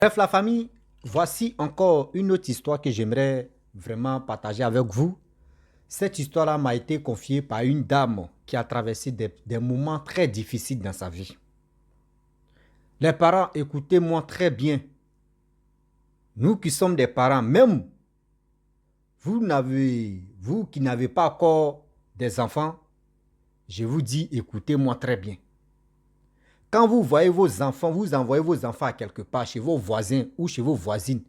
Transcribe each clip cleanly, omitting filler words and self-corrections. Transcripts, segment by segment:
Bref, la famille, voici encore une autre histoire que j'aimerais vraiment partager avec vous. Cette histoire-là m'a été confiée par une dame qui a traversé des moments très difficiles dans sa vie. Les parents, écoutez-moi très bien. Nous qui sommes des parents, même vous qui n'avez pas encore des enfants, je vous dis, écoutez-moi très bien. Quand vous voyez vos enfants, vous envoyez vos enfants à quelque part, chez vos voisins ou chez vos voisines,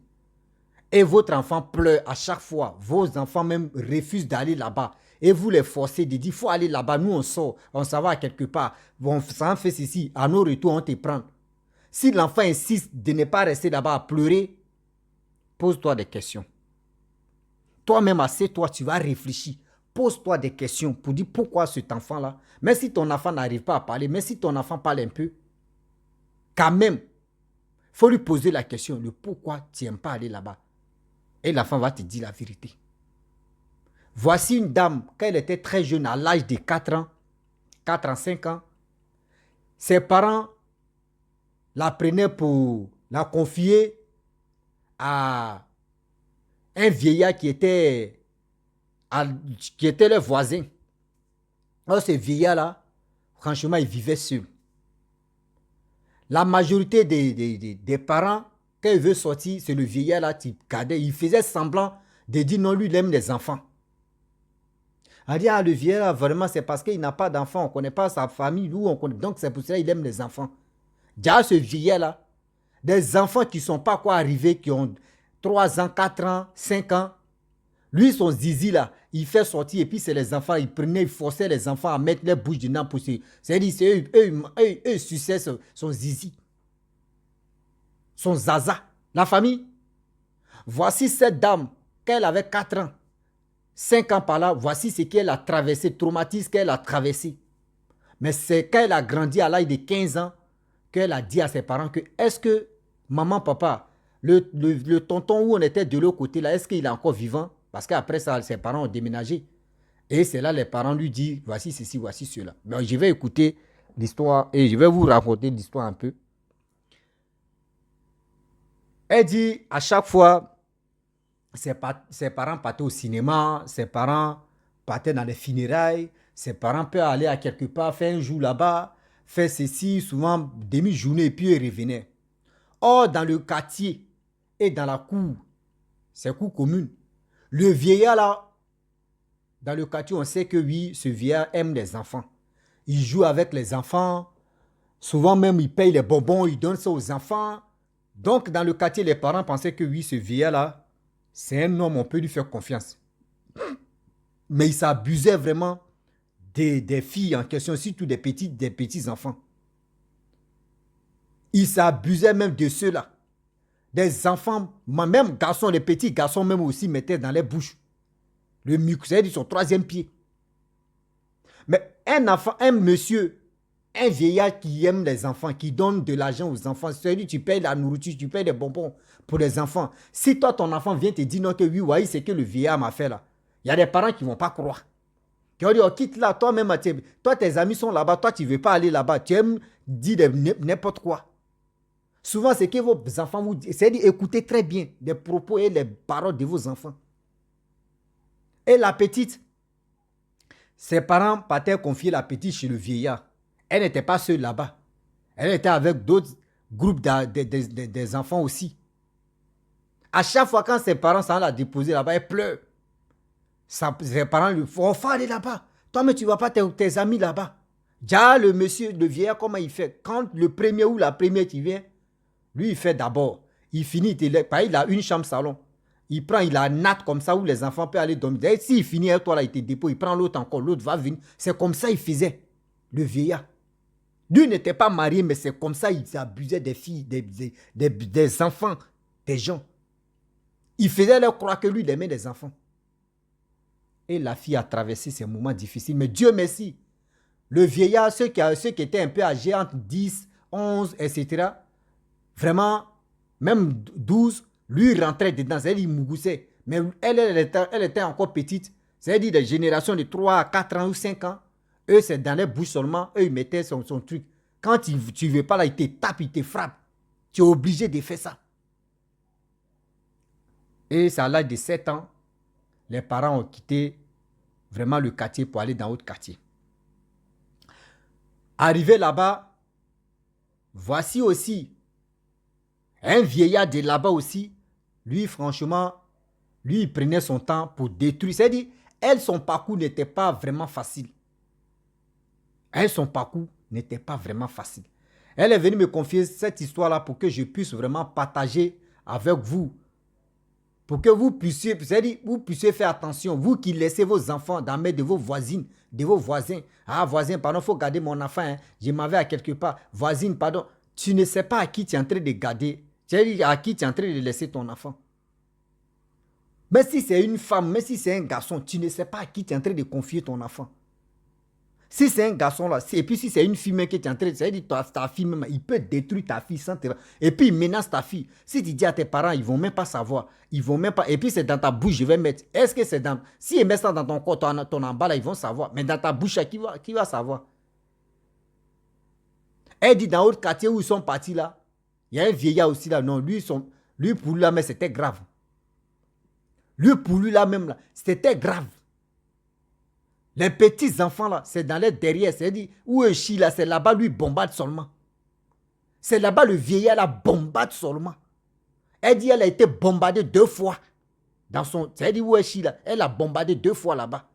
et votre enfant pleure à chaque fois, vos enfants même refusent d'aller là-bas, et vous les forcez de dire, il faut aller là-bas, nous on sort, on s'en va à quelque part, on s'en fait ceci, à nos retours on te prend. Si l'enfant insiste de ne pas rester là-bas à pleurer, pose-toi des questions. Toi-même, assieds-toi, tu vas réfléchir. Pose-toi des questions pour dire pourquoi cet enfant-là, même si ton enfant n'arrive pas à parler, même si ton enfant parle un peu, quand même, il faut lui poser la question, le pourquoi tu n'aimes pas aller là-bas. Et l'enfant va te dire la vérité. Voici une dame, quand elle était très jeune, à l'âge de 4 ans, 4 ans, 5 ans, ses parents la prenaient pour la confier à un vieillard qui était le voisin. Alors ce vieillard-là, franchement, il vivait seul. La majorité des parents, quand il veut sortir, c'est le vieillard-là qui gardait. Il faisait semblant de dire non, lui, il aime les enfants. On dit, le vieillard, vraiment, c'est parce qu'il n'a pas d'enfants. On ne connaît pas sa famille. Nous, on connaît. Donc, c'est pour cela qu'il aime les enfants. Déjà, ce vieillard-là, des enfants qui ne sont pas quoi arrivés, qui ont 3 ans, 4 ans, 5 ans, lui, son zizi là, il fait sortir et puis c'est les enfants, il forçait les enfants à mettre les bouches dedans pour se. C'est-à-dire, c'est eux suçaient son zizi, son zaza. La famille, voici cette dame, quand elle avait 4 ans, 5 ans par là, voici ce qu'elle a traversé, traumatisme qu'elle a traversé. Mais c'est quand elle a grandi à l'âge de 15 ans qu'elle a dit à ses parents que est-ce que maman, papa, le tonton où on était de l'autre côté là, est-ce qu'il est encore vivant? Parce qu'après ça, ses parents ont déménagé. Et c'est là les parents lui disent voici ceci, voici cela. Mais je vais écouter l'histoire et je vais vous raconter l'histoire un peu. Elle dit à chaque fois, ses parents partaient au cinéma, ses parents partaient dans les funérailles, ses parents peuvent aller à quelque part, faire un jour là-bas, faire ceci, souvent demi-journée, et puis ils revenaient. Or, dans le quartier et dans la cour, c'est cour commune, le vieillard là, dans le quartier, on sait que oui, ce vieillard aime les enfants. Il joue avec les enfants, souvent même il paye les bonbons, il donne ça aux enfants. Donc, dans le quartier, les parents pensaient que oui, ce vieillard là, c'est un homme, on peut lui faire confiance. Mais il s'abusait vraiment des filles en question, surtout des petits enfants. Il s'abusait même de ceux-là. Des enfants, même garçons, les petits garçons même aussi mettaient dans les bouches le mucus, c'est-à-dire son troisième pied. Mais un enfant, un monsieur, un vieillard qui aime les enfants, qui donne de l'argent aux enfants, c'est-à-dire tu payes la nourriture, tu payes des bonbons pour les enfants. Si toi, ton enfant vient te dire non, que oui, oui, c'est que le vieillard m'a fait là, il y a des parents qui ne vont pas croire. Qui vont dire, oh, quitte là, toi-même, toi, tes amis sont là-bas, toi, tu ne veux pas aller là-bas, tu aimes dire n'importe quoi. Souvent, c'est que vos enfants vous disent, c'est-à-dire écoutez très bien les propos et les paroles de vos enfants. Et la petite, ses parents partaient confier la petite chez le vieillard. Elle n'était pas seule là-bas. Elle était avec d'autres groupes des enfants aussi. À chaque fois quand ses parents s'en la déposer là-bas, elle pleure. Ses parents lui font, on va aller là-bas. Toi, mais tu ne vas pas tes amis là-bas. Déjà, le monsieur, le vieillard, comment il fait? Quand le premier ou la première qui vient, lui, il fait d'abord. Il finit, il a une chambre salon. Il prend, il a natte comme ça où les enfants peuvent aller dormir. S'il finit, toi là, il te dépose, il prend l'autre encore, l'autre va venir. C'est comme ça il faisait, le vieillard. Lui n'était pas marié, mais c'est comme ça il abusait des filles, des enfants, des gens. Il faisait leur croire que lui, il aimait des enfants. Et la fille a traversé ces moments difficiles. Mais Dieu merci, le vieillard, ceux qui étaient un peu âgés, entre 10, 11, etc., vraiment, même 12, lui rentrait dedans, c'est-à-dire il mougoussait. Mais elle était encore petite, c'est-à-dire des générations de 3, 4 ans ou 5 ans. Eux, c'est dans les bouches seulement, eux, ils mettaient son truc. Quand tu ne veux pas là, il te tape, il te frappe. Tu es obligé de faire ça. Et c'est à l'âge de 7 ans, les parents ont quitté vraiment le quartier pour aller dans l'autre quartier. Arrivé là-bas, voici aussi un vieillard de là-bas aussi. Lui, franchement, lui, il prenait son temps pour détruire. C'est-à-dire, elle, son parcours n'était pas vraiment facile. Elle, son parcours n'était pas vraiment facile. Elle est venue me confier cette histoire-là pour que je puisse vraiment partager avec vous. Pour que vous puissiez, c'est-à-dire, vous puissiez faire attention. Vous qui laissez vos enfants dans la main de vos voisines, de vos voisins. Ah, voisin, pardon, il faut garder mon enfant. Hein. Je m'en vais à quelque part. Voisine, pardon. Tu ne sais pas à qui tu es en train de garder. C'est-à-dire à qui tu es en train de laisser ton enfant. Mais si c'est une femme, mais si c'est un garçon, tu ne sais pas à qui tu es en train de confier ton enfant. Si c'est un garçon là, et puis si c'est une fille qui est en train de dire ta fille même, il peut détruire ta fille sans te... Et puis il menace ta fille. Si tu dis à tes parents, ils ne vont même pas savoir. Ils vont même pas... Et puis c'est dans ta bouche, je vais mettre. Est-ce que c'est dans... Si ils mettent ça dans ton corps, ton emballage, ils vont savoir. Mais dans ta bouche, qui va savoir? Elle dit dans l'autre quartier où ils sont partis là, il y a un vieillard aussi là. Non, lui pour lui là, mais c'était grave. Lui pour lui là même là, c'était grave. Les petits enfants là, c'est dans les derrière, c'est-à-dire où est chie là, c'est là-bas lui bombarde seulement. C'est là-bas le vieillard là bombarde seulement. Elle dit elle a été bombardée 2 fois. Dans son, c'est-à-dire où est chie là, elle a bombardé 2 fois là-bas.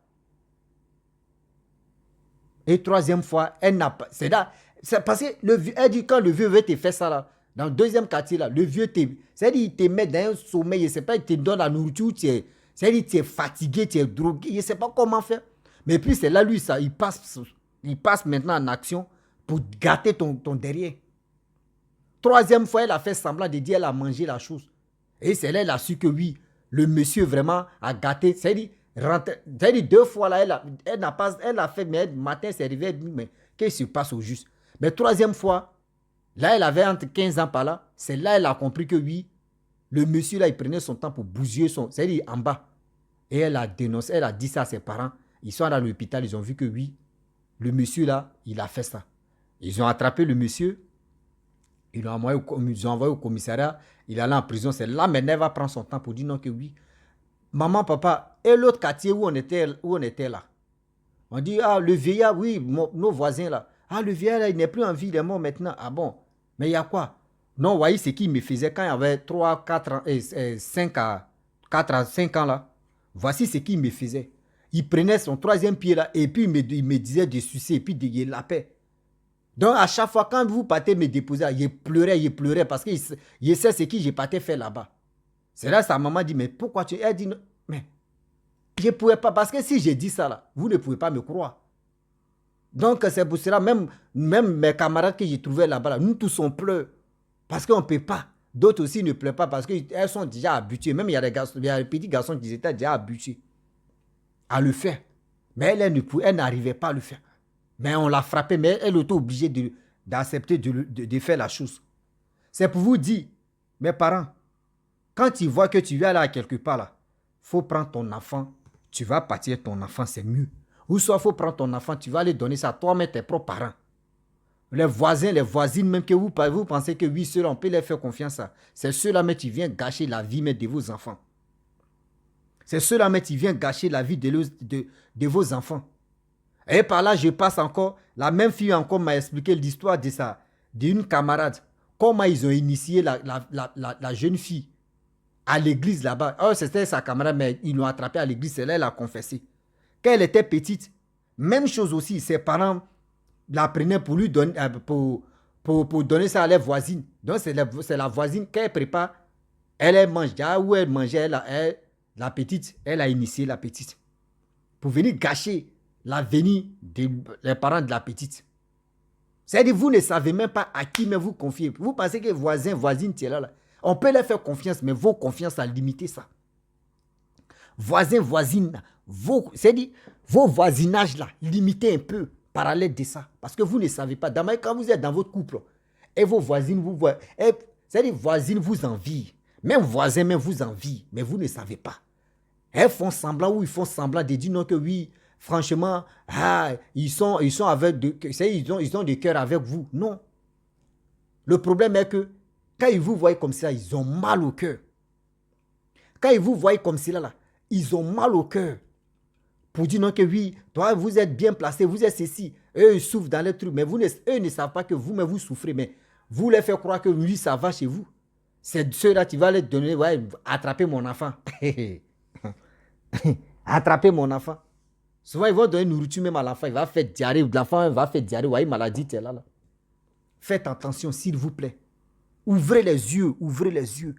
Et 3e fois, elle n'a pas. C'est parce que elle dit quand le vieux veut te faire ça là, dans le 2e quartier là, le vieux te. C'est-à-dire il te met dans un sommeil, je ne sais pas, il te donne la nourriture, c'est-à-dire tu es fatigué, tu es drogué, je ne sais pas comment faire. Mais puis c'est là, lui, ça, il passe maintenant en action pour gâter ton derrière. 3e fois, elle a fait semblant de dire qu'elle a mangé la chose. Et c'est là, elle a su que oui, le monsieur vraiment a gâté. C'est-à-dire, 2 fois là, elle a fait, mais le matin, c'est arrivé, elle dit, mais qu'est-ce qui se passe au juste? Mais 3e fois, là, elle avait entre 15 ans par là, c'est là, elle a compris que oui, le monsieur là, il prenait son temps pour bousiller c'est-à-dire en bas. Et elle a dénoncé, elle a dit ça à ses parents. Ils sont à l'hôpital, ils ont vu que oui, le monsieur là, il a fait ça. Ils ont attrapé le monsieur, ils l'ont envoyé au commissariat, il est allé en prison. C'est là maintenant elle va prendre son temps pour dire non que oui. Maman, papa, et l'autre quartier où on était là. On dit, ah, le vieillard, oui, nos voisins là. Ah, le vieillard là, il n'est plus en vie, il est mort maintenant. Ah bon, mais il y a quoi? Non, vous voyez ce qu'il me faisait quand il y avait 3, 4 ans, 5 à 4 à 5 ans là. Voici ce qu'il me faisait. Il prenait son 3e pied là et puis il me disait de sucer et puis de la paix. Donc à chaque fois quand vous partez me déposer, il pleurait parce qu'il sait ce que j'ai parti faire là-bas. C'est là sa maman dit, mais pourquoi tu... Elle dit, non, mais je ne pouvais pas, parce que si j'ai dit ça là, vous ne pouvez pas me croire. Donc c'est pour cela, même mes camarades que j'ai trouvés là-bas, là, nous tous on pleure. Parce qu'on ne peut pas. D'autres aussi ne pleurent pas parce qu'elles sont déjà habituées. Même il y a des petits garçons qui étaient déjà habitués à le faire. Mais elle n'arrivait pas à le faire. Mais on l'a frappée, mais elle était obligée d'accepter de faire la chose. C'est pour vous dire, mes parents, quand tu vois que tu vas aller à quelque part là, il faut prendre ton enfant, tu vas partir ton enfant, c'est mieux. Ou soit il faut prendre ton enfant, tu vas aller donner ça à toi-même, tes propres parents. Les voisins, les voisines, même que vous pensez que oui, ceux-là, on peut les faire confiance à. C'est ceux-là, mais tu viens gâcher la vie de vos enfants. C'est ceux-là, mais tu viens gâcher la vie de vos enfants. Et par là, je passe encore, la même fille encore m'a expliqué l'histoire d'une camarade. Comment ils ont initié la jeune fille à l'église là-bas. Oh, c'était sa camarade, mais ils l'ont attrapée à l'église, c'est là qu'elle a confessé. Quand elle était petite, même chose aussi, ses parents la prenaient pour lui donner, pour donner ça à les voisines. Donc c'est la voisine qu'elle prépare, elle mange déjà, où elle mangeait, la petite, elle a initié la petite. Pour venir gâcher l'avenir des parents de la petite. C'est-à-dire, vous ne savez même pas à qui mais vous confiez. Vous pensez que voisin, voisine, tu es là. On peut leur faire confiance, mais vos confiances à limiter ça. Voisin, voisine, c'est-à-dire, vos voisinages là, limitez un peu parallèle de ça. Parce que vous ne savez pas. Quand vous êtes dans votre couple, et vos voisines vous voient, c'est-à-dire, voisines vous envient. Même voisins même vous envient, mais vous ne savez pas. Elles font semblant ou ils font semblant de dire non que oui, franchement, ils sont avec, ils ont des cœurs avec vous. Non. Le problème est que quand ils vous voient comme ça, ils ont mal au cœur. Quand ils vous voient comme cela, là, ils ont mal au cœur. Pour dire non que oui, toi, vous êtes bien placé, vous êtes ceci. Eux, ils souffrent dans les trucs, mais eux ne savent pas que vous-même, vous souffrez. Mais vous les faites croire que lui, ça va chez vous. C'est ceux-là, tu vas les donner, ouais, attraper mon enfant. Attraper mon enfant. Souvent, ils vont donner nourriture même à l'enfant. Il va faire diarrhée. L'enfant va faire diarrhée. Ouais, maladie, tu es là. Faites attention, s'il vous plaît. Ouvrez les yeux, ouvrez les yeux.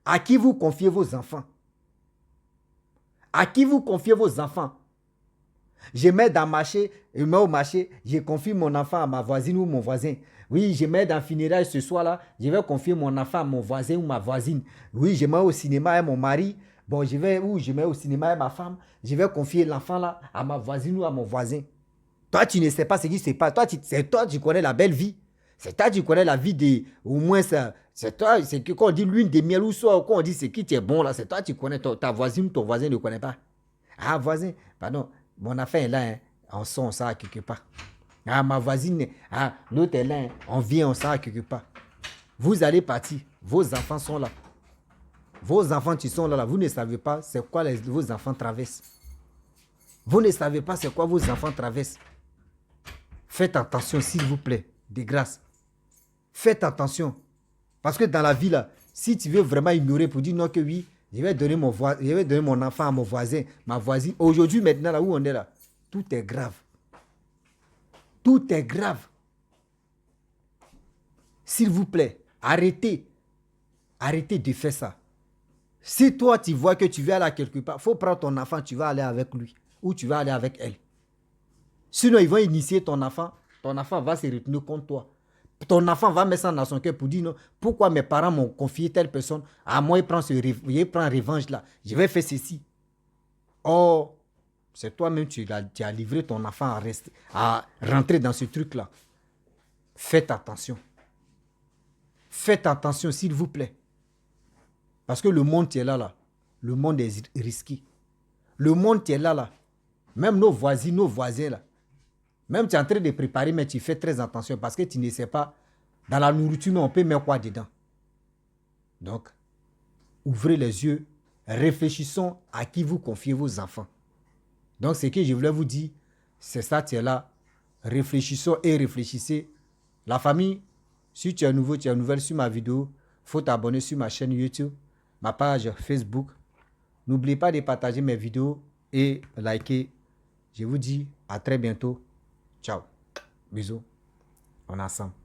À qui vous confiez vos enfants? À qui vous confiez vos enfants? Je mets dans le marché, je mets au marché, je confie mon enfant à ma voisine ou mon voisin. Oui, je mets dans le funérail ce soir-là, je vais confier mon enfant à mon voisin ou ma voisine. Oui, je mets au cinéma à mon mari. Bon, je mets au cinéma à ma femme. Je vais confier l'enfant là à ma voisine ou à mon voisin. Toi, tu ne sais pas ce qui se passe. C'est toi, tu connais la belle vie. C'est toi, tu connais la vie de, au moins ça. C'est toi, c'est que quand on dit lune de miel ou soit, quand on dit c'est qui tu es bon là, c'est toi, tu connais ta voisine ou ton voisin ne connaît pas. Ah, voisin, pardon, mon affaire est là, hein. On sent ça quelque part. Ah, ma voisine, ah, l'autre est là, hein. On vient, on sort quelque part. Vous allez partir, vos enfants sont là. Vos enfants qui sont là, vous ne savez pas c'est quoi vos enfants traversent. Vous ne savez pas c'est quoi vos enfants traversent. Faites attention, s'il vous plaît, de grâce. Faites attention. Parce que dans la vie, là, si tu veux vraiment ignorer pour dire non que oui, je vais donner mon enfant à mon voisin, ma voisine. Aujourd'hui, maintenant, là où on est là, tout est grave. Tout est grave. S'il vous plaît, arrêtez. Arrêtez de faire ça. Si toi, tu vois que tu vas aller quelque part, il faut prendre ton enfant, tu vas aller avec lui. Ou tu vas aller avec elle. Sinon, ils vont initier ton enfant va se retenir contre toi. Ton enfant va mettre ça dans son cœur pour dire non, pourquoi mes parents m'ont confié telle personne, à moi il prend revanche là, je vais faire ceci. Or, c'est toi-même tu as livré ton enfant à rentrer dans ce truc là. Faites attention. Faites attention s'il vous plaît. Parce que le monde qui est là, le monde est risqué. Le monde qui est là, même nos voisins là, même tu es en train de préparer, mais tu fais très attention parce que tu ne sais pas, dans la nourriture, mais on peut mettre quoi dedans. Donc, ouvrez les yeux, réfléchissons à qui vous confiez vos enfants. Donc, ce que je voulais vous dire, c'est ça, tu es là. Réfléchissons et réfléchissez. La famille, si tu es nouveau, tu es nouvelle sur ma vidéo, il faut t'abonner sur ma chaîne YouTube, ma page Facebook. N'oubliez pas de partager mes vidéos et liker. Je vous dis à très bientôt. Ciao. Bisous. On est ensemble.